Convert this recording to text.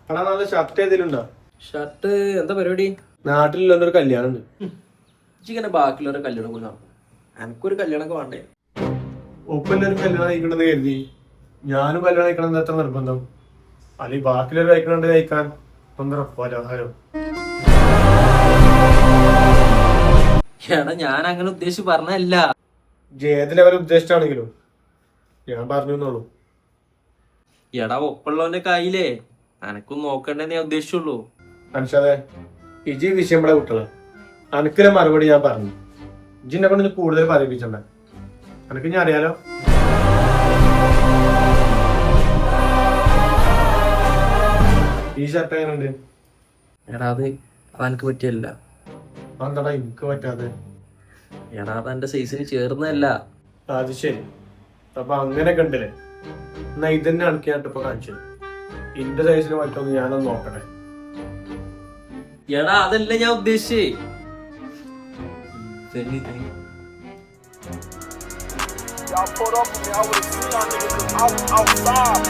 എടാ നല്ല ഷർട്ട് ഏതെങ്കിലും ഷർട്ട് എന്താ പരിപാടി? നാട്ടിലുള്ളൊരു കല്യാണം ഉണ്ട്. ഇങ്ങനെ ബാക്കിയുള്ളവരെ കല്യാണം കൊണ്ട് നടക്കും. എനിക്കൊരു കല്യാണമൊക്കെ വേണ്ടേ? ഒപ്പന്റെ ഒരു കല്യാണം കഴിക്കണമെന്ന് കരുതി ഞാനും കല്യാണം കഴിക്കണം എത്ര നിർബന്ധം? അല്ലെങ്കിൽ ബാക്കിയുള്ളവർ കഴിക്കണുണ്ട് കഴിക്കാൻ പലഹാരം. എടാ ഞാൻ അങ്ങനെ ഉദ്ദേശിച്ച് പറഞ്ഞല്ല. ഏത് ലെവൽ ഉദ്ദേശിച്ചാണെങ്കിലും ഞാൻ പറഞ്ഞു എന്നുള്ളൂ. എടാ ഒപ്പുള്ളവന്റെ കയ്യിലേ അനക്കും നോക്കണ്ടെന്ന് ഞാൻ ഉദ്ദേശിച്ചുള്ളൂ. മനസ്സിലാതെ ഇജി വിഷയം ഇവിടെ വിട്ടത് അനക്കിലെ മറുപടി ഞാൻ പറഞ്ഞു. ഇജിനെ കൊണ്ട് കൂടുതൽ പറയിപ്പിച്ചണ്ട. അനക്ക് ഞാൻ അറിയാലോ. ഈ ഷർട്ട് എങ്ങനെയുണ്ട്? എടാ അതെനിക്ക് പറ്റിയല്ല. എന്താടാ എനിക്ക് പറ്റാതെ? എടാ അതെന്റെ സൈസിന് ചേർന്നല്ല. അത് ശരി. അപ്പൊ അങ്ങനെയൊക്കെ ഉണ്ടല്ലേ? എന്നാ ഇതന്നെ അണക്കിയായിട്ട് ഇപ്പൊ കാണിച്ചത്. ഇന്റെ സൈസിന് പറ്റുമെന്ന് ഞാനൊന്ന് നോക്കട്ടെ. എടാ അതല്ല ഞാൻ ഉദ്ദേശിച്ചേ. Y'all pulled up on me, I would've seen y'all niggas out outside.